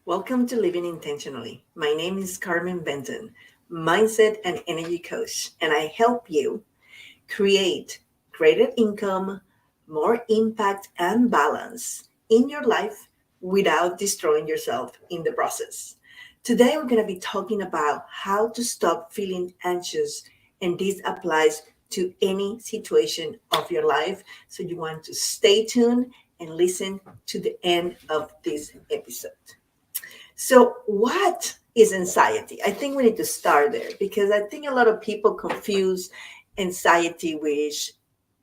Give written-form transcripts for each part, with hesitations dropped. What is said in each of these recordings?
Welcome to Living Intentionally. My name is Carmen Benton, mindset and energy coach, and I help you create greater income, more impact, and balance in your life without destroying yourself in the process. Today, we're going to be talking about how to stop feeling anxious, and this applies to any situation of your life. So, you want to stay tuned and listen to the end of this episode. So, what is anxiety? I think we need to start there because I think a lot of people confuse anxiety, which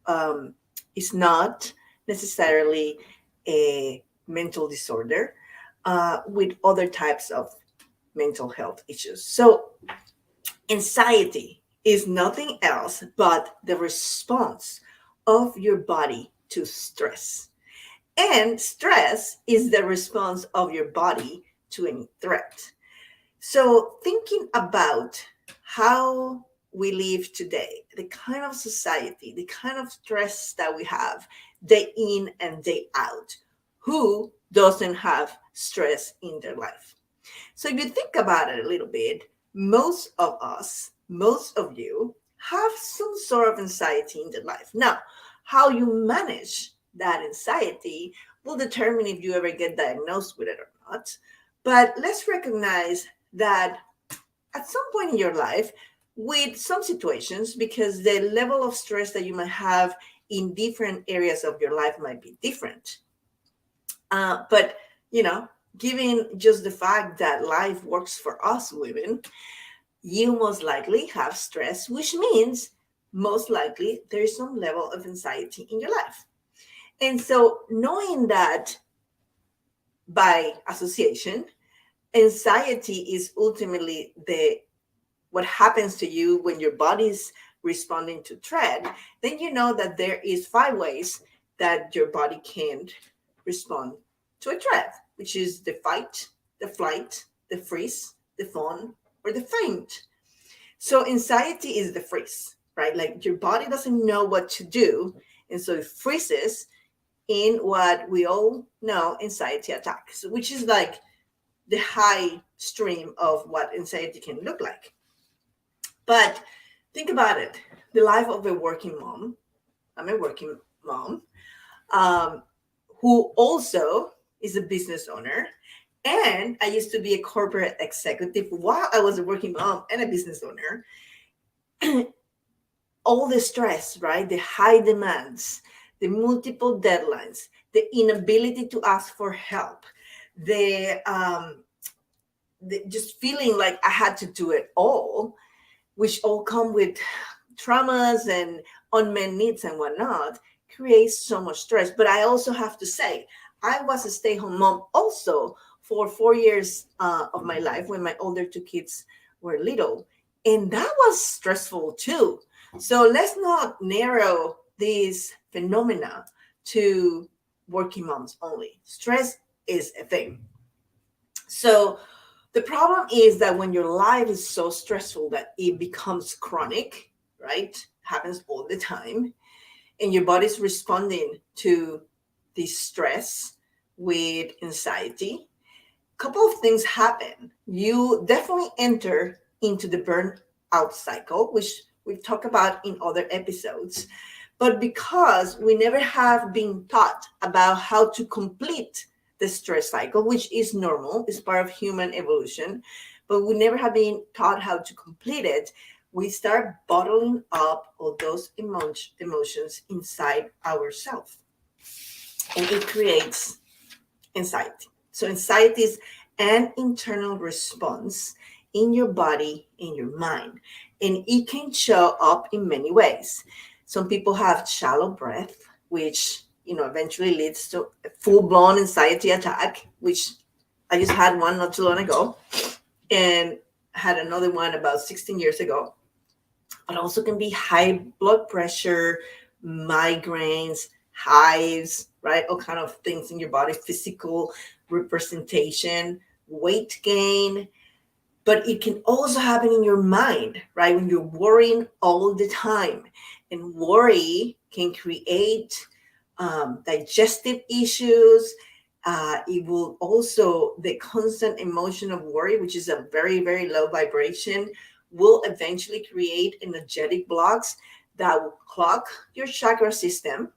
um, is not necessarily a mental disorder, with other types of mental health issues. So, anxiety is nothing else but the response of your body to stress. And stress is the response of your body to any threat. So, thinking about how we live today, the kind of society, the kind of stress that we have day in and day out, who doesn't have stress in their life? So, if you think about it a little bit, most of us, most of you, have some sort of anxiety in their life. Now, how you manage that anxiety will determine if you ever get diagnosed with it or not. But let's recognize that at some point in your life, with some situations, because the level of stress that you might have in different areas of your life might be different. But, you know, given just the fact that life works for us women, you most likely have stress, which means most likely there is some level of anxiety in your life. And so, knowing that by association, anxiety is ultimately the what happens to you when your body's responding to threat, then you know that there is five ways that your body can respond to a threat, which is the fight, the flight, the freeze, the fawn, or the faint. So anxiety is the freeze, right? Like your body doesn't know what to do, and so it freezes in what we all know anxiety attacks, which is like the high stream of what anxiety can look like. But think about it, the life of a working mom. I'm a working mom, um, who also is a business owner. And I used to be a corporate executive while I was a working mom and a business owner. All the stress, right? The high demands, the multiple deadlines, the inability to ask for help, the just feeling like I had to do it all, which all come with traumas and unmet needs and whatnot, creates so much stress. But I also have to say, I was a stay-home mom also for 4 years of my life when my older two kids were little, and that was stressful too. So let's not narrow this phenomena to working moms only. Stress is a thing. So the problem is that when your life is so stressful that it becomes chronic, right? Happens all the time, and your body's responding to this stress with anxiety. A couple of things happen. You definitely enter into the burnout cycle, which we've talked about in other episodes. But because we never have been taught about how to complete the stress cycle, which is normal, is part of human evolution, but we never have been taught how to complete it, we start bottling up all those emotions inside ourselves. And it creates anxiety. So, anxiety is an internal response in your body, in your mind, and it can show up in many ways. Some people have shallow breath, which eventually leads to a full-blown anxiety attack, which I just had one not too long ago, and had another one about 16 years ago. But also can be high blood pressure, migraines, hives, right? All kind of things in your body, physical representation, weight gain. But it can also happen in your mind, right? When you're worrying all the time. And worry can create digestive issues, It will also, the constant emotion of worry, which is a very, very low vibration, will eventually create energetic blocks that will clog your chakra system,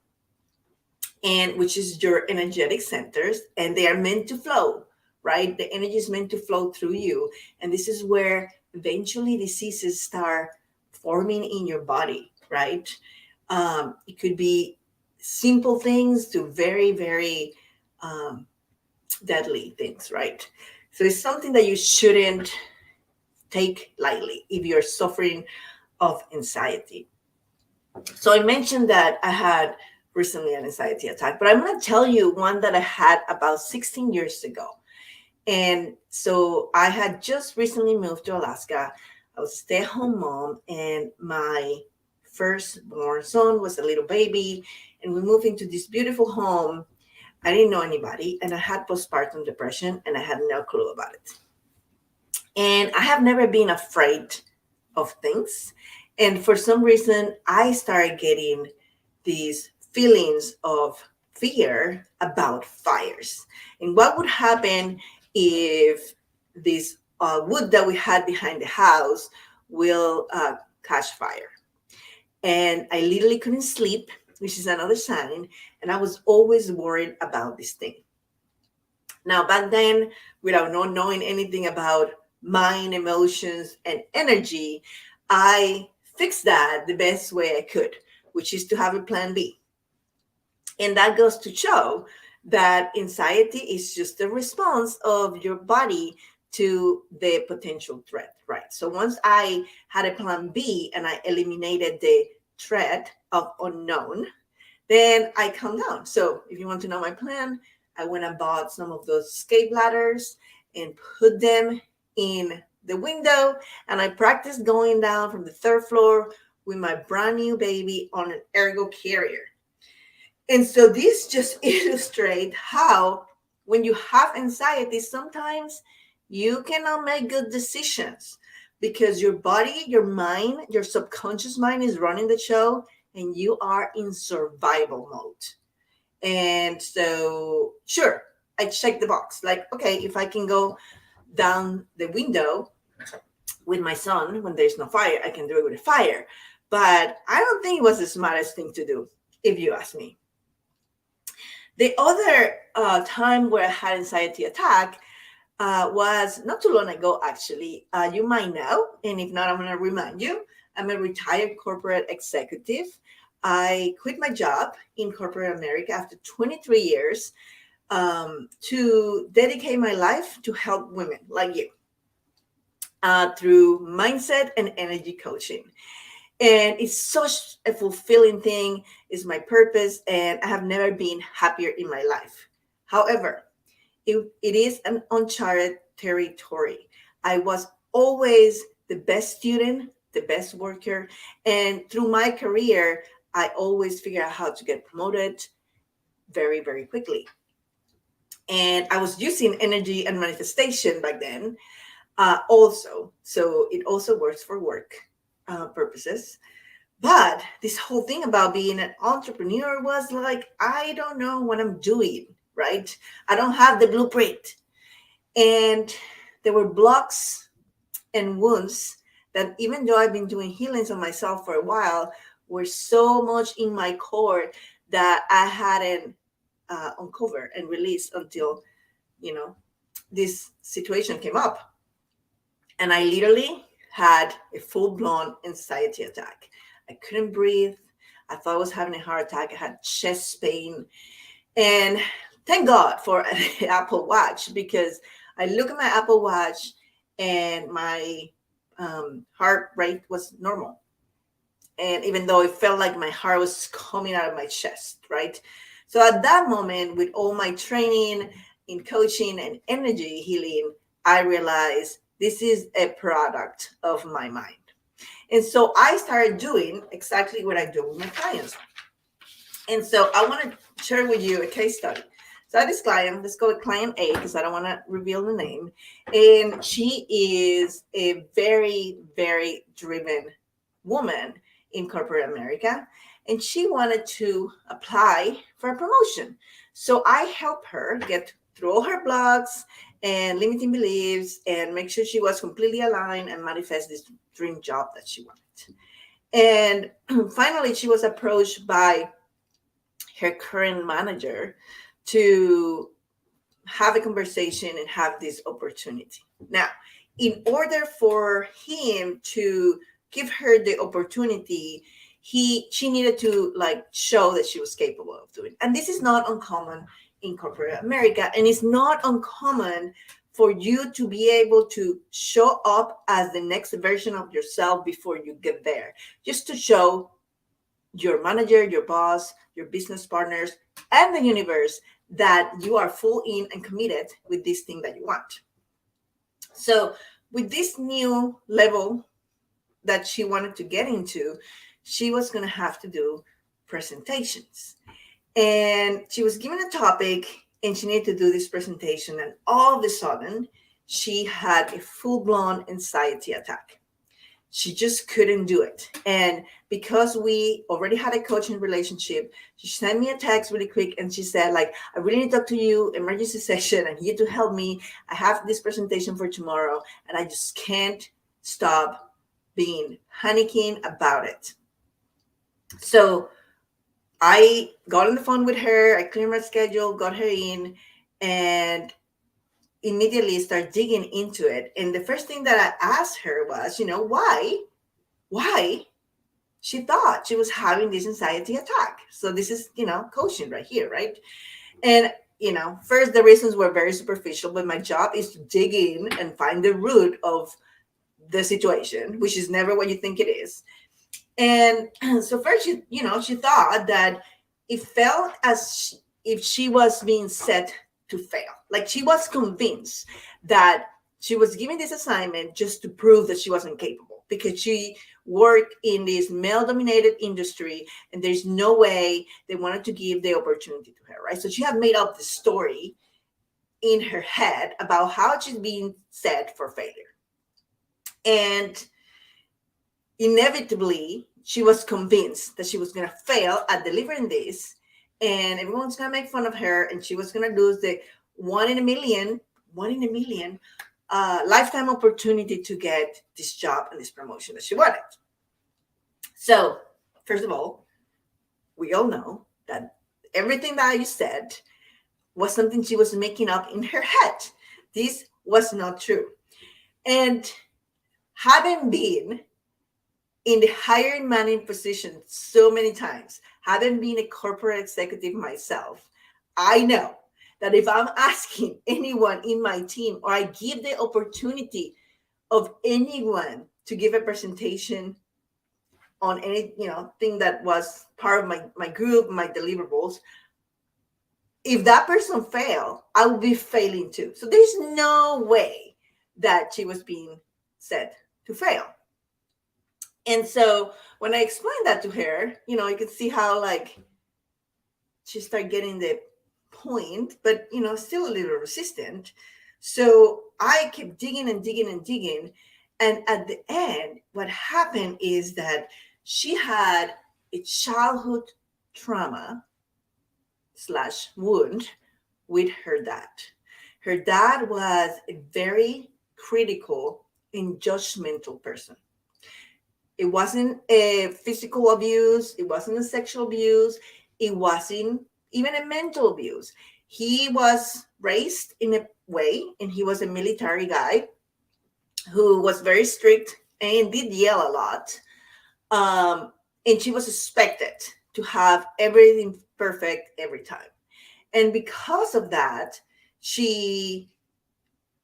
and which is your energetic centers, and they are meant to flow, right? The energy is meant to flow through you. And this is where eventually diseases start forming in your body, right? It could be simple things to very, very um, deadly things, right? So it's something that you shouldn't take lightly if you're suffering of anxiety. So I mentioned that I had recently an anxiety attack, but I'm going to tell you one that I had about 16 years ago. And so I had just recently moved to Alaska. I was a stay-at-home mom, and my firstborn son was a little baby, and we moved into this beautiful home. I didn't know anybody, and I had postpartum depression, and I had no clue about it. And I have never been afraid of things. And for some reason, I started getting these feelings of fear about fires. And what would happen if this wood that we had behind the house will catch fire? And I literally couldn't sleep, which is another sign. And I was always worried about this thing. Now, back then, without not knowing anything about mind, emotions, and energy, I fixed that the best way I could, which is to have a plan B. And that goes to show that anxiety is just a response of your body to the potential threat, right? So once I had a plan B and I eliminated the threat of unknown, then I calmed down. So if you want to know my plan, I went and bought some of those escape ladders and put them in the window. And I practiced going down from the third floor with my brand new baby on an ergo carrier. And so this just illustrates how when you have anxiety, sometimes you cannot make good decisions because your body, your mind, your subconscious mind is running the show and you are in survival mode. And so, sure, I checked the box. Like, okay, if I can go down the window with my son when there's no fire, I can do it with a fire. But I don't think it was the smartest thing to do, if you ask me. The other time where I had anxiety attack was not too long ago, actually. You might know, and if not, I'm going to remind you. I'm a retired corporate executive. I quit my job in corporate America after 23 years to dedicate my life to help women like you through mindset and energy coaching. And it's such a fulfilling thing. It's my purpose, and I have never been happier in my life. However, it is an uncharted territory. I was always the best student, the best worker, and through my career, I always figure out how to get promoted very, very quickly. And I was using energy and manifestation back then also. So it also works for work purposes. But this whole thing about being an entrepreneur was like, I don't know what I'm doing, right? I don't have the blueprint. And there were blocks and wounds that even though I've been doing healings on myself for a while, were so much in my core that I hadn't uncovered and released until, this situation came up. And I literally had a full-blown anxiety attack. I couldn't breathe. I thought I was having a heart attack. I had chest pain. And thank God for an Apple Watch, because I look at my Apple Watch and my heart rate was normal. And even though it felt like my heart was coming out of my chest, right? So at that moment, with all my training in coaching and energy healing, I realized this is a product of my mind. And so I started doing exactly what I do with my clients. And so I want to share with you a case study. So I had this client, let's go with client A because I don't want to reveal the name. And she is a very, very driven woman in corporate America. and she wanted to apply for a promotion. So I helped her get through all her blocks and limiting beliefs and make sure she was completely aligned and manifest this dream job that she wanted. And finally, she was approached by her current manager to have a conversation and have this opportunity. Now, in order for him to give her the opportunity, she needed to like show that she was capable of doing it. And this is not uncommon in corporate America, and it's not uncommon for you to be able to show up as the next version of yourself before you get there, just to show your manager, your boss, your business partners, and the universe that you are full in and committed with this thing that you want. So with this new level that she wanted to get into, she was going to have to do presentations. And she was given a topic and she needed to do this presentation. And all of a sudden, she had a full-blown anxiety attack. She just couldn't do it. And because we already had a coaching relationship, she sent me a text really quick and she said, like, I really need to talk to you, emergency session. I need you to help me. I have this presentation for tomorrow and I just can't stop being panicking about it. So I got on the phone with her. I cleared my schedule, got her in, and immediately start digging into it. And the first thing that I asked her was, why she thought she was having this anxiety attack. So this is, coaching right here, right? And, first the reasons were very superficial, but my job is to dig in and find the root of the situation, which is never what you think it is. And so first, she thought that it felt as if she was being set to fail. Like she was convinced that she was given this assignment just to prove that she wasn't capable because she worked in this male-dominated industry and there's no way they wanted to give the opportunity to her, right? So she had made up the story in her head about how she's being set for failure. And inevitably, she was convinced that she was going to fail at delivering this and everyone's going to make fun of her and she was going to lose the one in a million lifetime opportunity to get this job and this promotion that she wanted. So, first of all, we all know that everything that I said was something she was making up in her head. This was not true. And having been in the hiring managing position so many times, having been a corporate executive myself, I know that if I'm asking anyone in my team or I give the opportunity of anyone to give a presentation on any thing that was part of my group, my deliverables, if that person failed, I would be failing too. So there's no way that she was being set to fail. And so when I explained that to her, you could see how like she started getting the point, but still a little resistant. So I kept digging and digging and digging. And at the end, what happened is that she had a childhood trauma / wound with her dad. Her dad was a very critical and judgmental person. It wasn't a physical abuse. It wasn't a sexual abuse. It wasn't even a mental abuse. He was raised in a way, and he was a military guy who was very strict and did yell a lot. And she was expected to have everything perfect every time. And because of that, she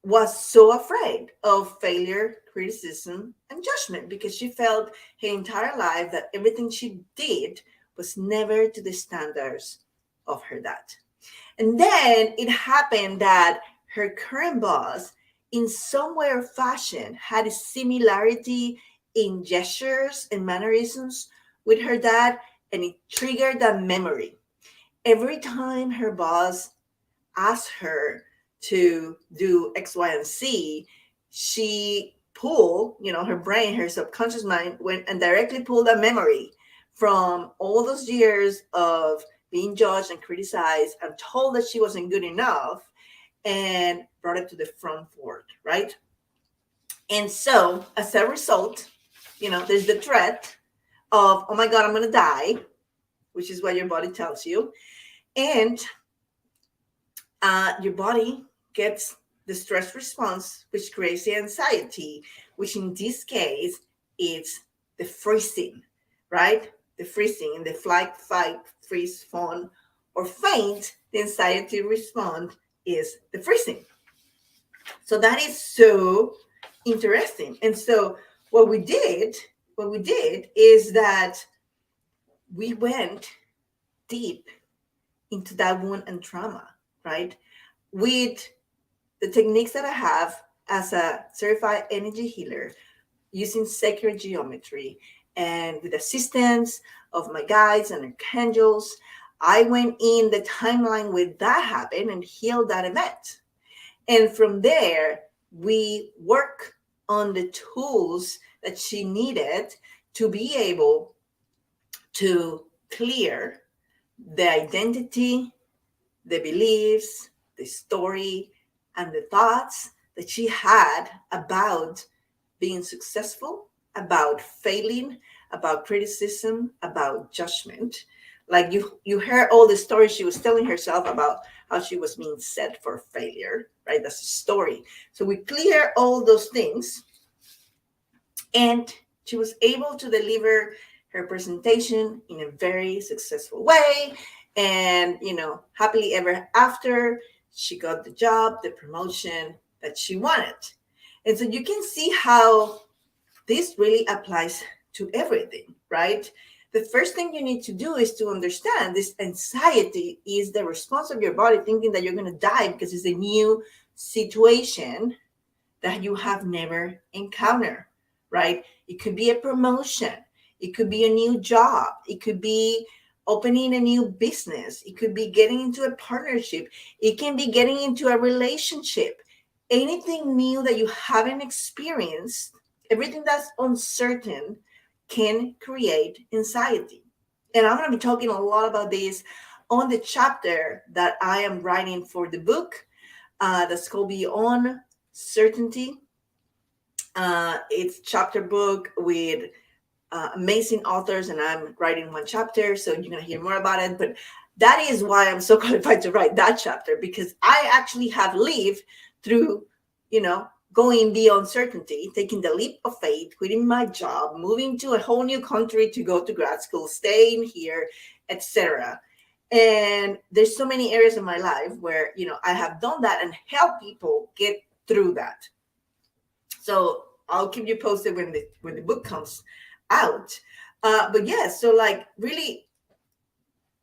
was so afraid of failure, criticism, and judgment because she felt her entire life that everything she did was never to the standards of her dad. And then it happened that her current boss, in some way or fashion, had a similarity in gestures and mannerisms with her dad, and it triggered that memory. Every time her boss asked her to do X, Y, and Z, she pulled, her brain, her subconscious mind went and directly pulled that memory from all those years of being judged and criticized and told that she wasn't good enough, and brought it to the front forward, right? And so as a result, there's the threat of, oh my God, I'm going to die, which is what your body tells you. And your body gets the stress response, which creates the anxiety, which in this case is the freezing, right? The freezing in the flight, fight, freeze, fawn, or faint. The anxiety response is the freezing. So that is so interesting. And so what we did is that we went deep into that wound and trauma, right? With the techniques that I have as a certified energy healer, using sacred geometry and with assistance of my guides and archangels, I went in the timeline where that happened and healed that event. And from there, we work on the tools that she needed to be able to clear the identity, the beliefs, the story, and the thoughts that she had about being successful, about failing, about criticism, about judgment. Like you heard all the stories she was telling herself about how she was being set for failure, right? That's a story. So we clear all those things, and she was able to deliver her presentation in a very successful way. And, happily ever after, she got the job, the promotion that she wanted. And so you can see how this really applies to everything, right? The first thing you need to do is to understand this anxiety is the response of your body thinking that you're going to die because it's a new situation that you have never encountered, right? It could be a promotion. It could be a new job. It could be opening a new business. It could be getting into a partnership. It can be getting into a relationship. Anything new that you haven't experienced, everything that's uncertain can create anxiety. And I'm going to be talking a lot about this on the chapter that I am writing for the book that's called Beyond Certainty. It's chapter book with amazing authors, and I'm writing one chapter, so you're going to hear more about it. But that is why I'm so qualified to write that chapter, because I actually have lived through, going beyond certainty, taking the leap of faith, quitting my job, moving to a whole new country to go to grad school, staying here, etc. And there's so many areas of my life where, I have done that and help people get through that. So I'll keep you posted when the book comes out. But yes, so like really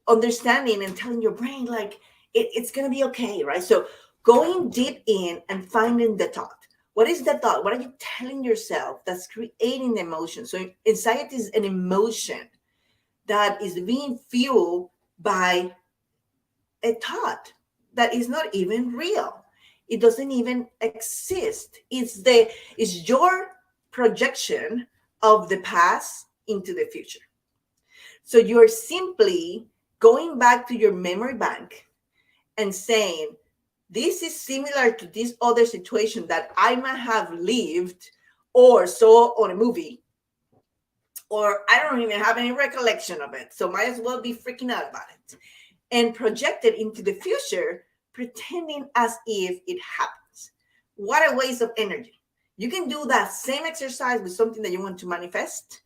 understanding and telling your brain like it's gonna be okay, right? So going deep in and finding the thought. What is the thought? What are you telling yourself that's creating the emotion? So anxiety is an emotion that is being fueled by a thought that is not even real. It doesn't even exist. It's your projection of the past into the future. So you're simply going back to your memory bank and saying, this is similar to this other situation that I might have lived or saw on a movie, or I don't even have any recollection of it. So might as well be freaking out about it and project it into the future, pretending as if it happens. What a waste of energy. You can do that same exercise with something that you want to manifest,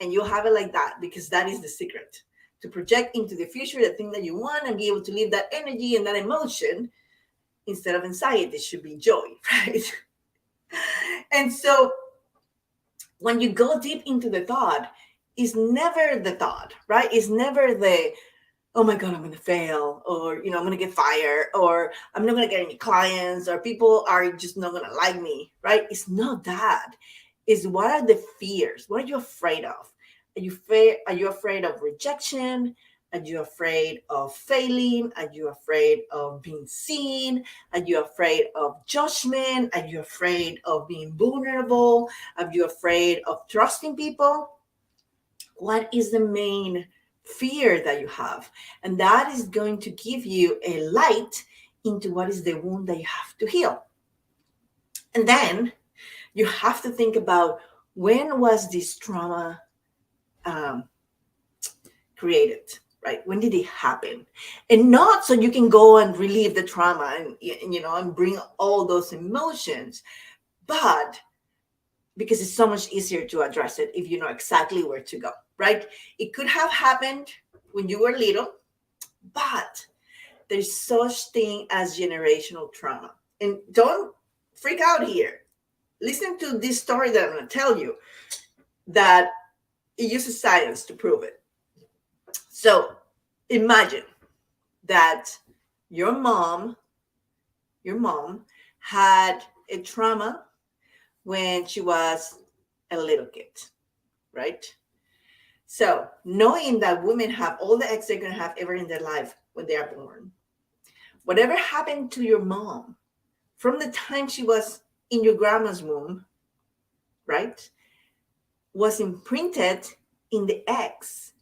and you'll have it like that, because that is the secret. To project into the future the thing that you want and be able to live that energy and that emotion. Instead of anxiety, it should be joy, right? And so when you go deep into the thought, it's never the thought, right? It's never the, oh my God, I'm going to fail, or, I'm going to get fired, or I'm not going to get any clients, or people are just not going to like me, right? It's not that. It's what are the fears? What are you afraid of? Are you afraid of rejection? Are you afraid of failing? Are you afraid of being seen? Are you afraid of judgment? Are you afraid of being vulnerable? Are you afraid of trusting people? What is the main fear that you have? And that is going to give you a light into what is the wound that you have to heal. And then you have to think about, when was this trauma um, created, right? When did it happen? And not so you can go and relieve the trauma and bring all those emotions, but because it's so much easier to address it if you know exactly where to go, right? It could have happened when you were little, but there's such thing as generational trauma. And don't freak out here. Listen to this story that I'm going to tell you, that it uses science to prove it. So imagine that your mom had a trauma when she was a little kid, right? So knowing that women have all the eggs they're going to have ever in their life when they are born, whatever happened to your mom from the time she was in your grandma's womb, right, was imprinted in the eggs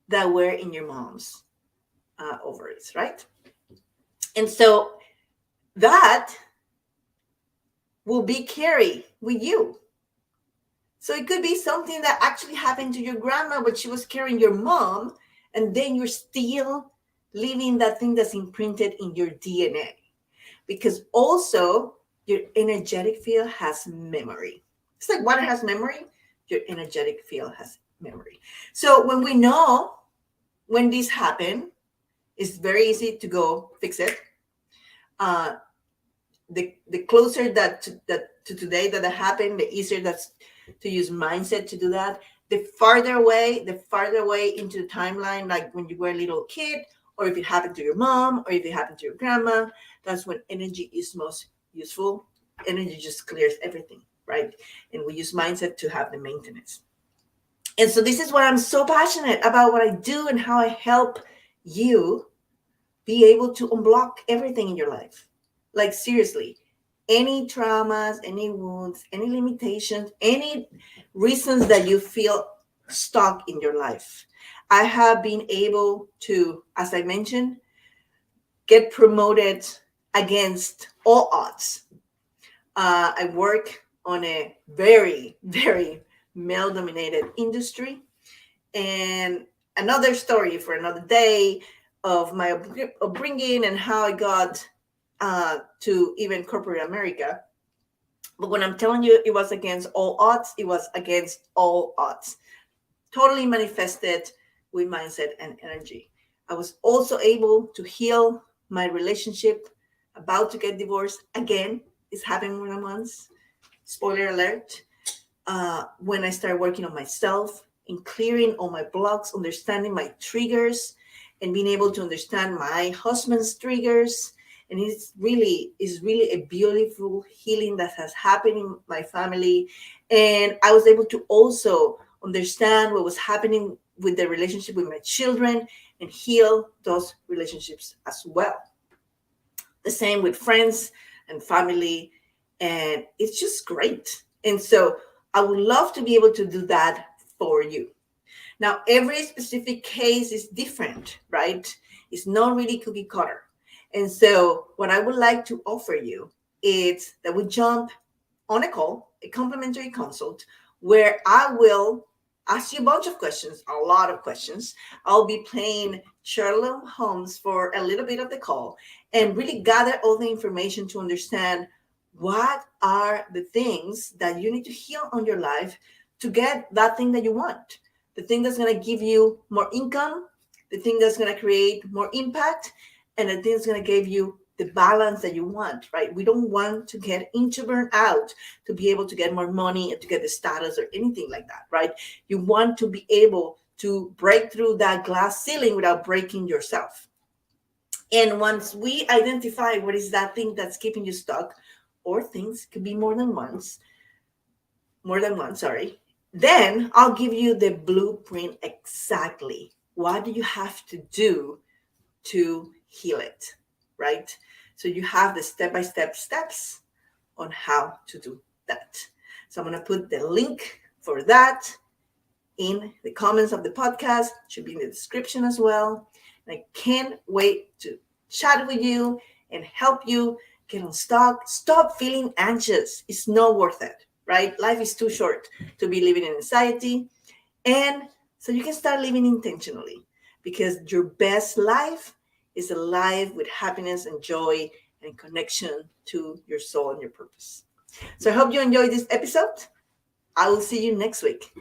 that were in your mom's ovaries, right? And so that will be carried with you. So it could be something that actually happened to your grandma when she was carrying your mom, and then you're still living that thing that's imprinted in your DNA. Because also your energetic field has memory. It's like water has memory, your energetic field has memory. So when we know when this happened, it's very easy to go fix it. The closer that to today that happened, the easier that's to use mindset to do that. The farther away into the timeline, like when you were a little kid, or if it happened to your mom, or if it happened to your grandma, that's when energy is most useful. Energy just clears everything, right? And we use mindset to have the maintenance. And so this is why I'm so passionate about what I do and how I help you be able to unblock everything in your life. Like seriously, any traumas, any wounds, any limitations, any reasons that you feel stuck in your life. I have been able to, as I mentioned, get promoted against all odds. I work on a very, very male-dominated industry. And another story for another day of my upbringing and how I got to even corporate America. But when I'm telling you it was against all odds, it was against all odds. Totally manifested with mindset and energy. I was also able to heal my relationship, about to get divorced. Again, it's happened more than once. Spoiler alert. When I started working on myself, in clearing all my blocks, understanding my triggers, and being able to understand my husband's triggers. And it's really a beautiful healing that has happened in my family. And I was able to also understand what was happening with the relationship with my children and heal those relationships as well. The same with friends and family. And it's just great. And so I would love to be able to do that for you. Now, every specific case is different, right? It's not really cookie cutter. And so what I would like to offer you is that we jump on a call, a complimentary consult, where I will ask you a bunch of questions, a lot of questions. I'll be playing Sherlock Holmes for a little bit of the call and really gather all the information to understand what are the things that you need to heal on your life to get that thing that you want, the thing that's going to give you more income, the thing that's going to create more impact, and the thing that's going to give you the balance that you want, right? We don't want to get into burnout to be able to get more money and to get the status or anything like that, right? You want to be able to break through that glass ceiling without breaking yourself. And once we identify what is that thing that's keeping you stuck, or things could be more than one, then I'll give you the blueprint exactly. What do you have to do to heal it, right? So you have the step-by-step steps on how to do that. So I'm going to put the link for that in the comments of the podcast, should be in the description as well. And I can't wait to chat with you and help you get unstuck. Stop feeling anxious. It's not worth it, right? Life is too short to be living in anxiety. And so you can start living intentionally, because your best life is a life with happiness and joy and connection to your soul and your purpose. So I hope you enjoyed this episode. I will see you next week.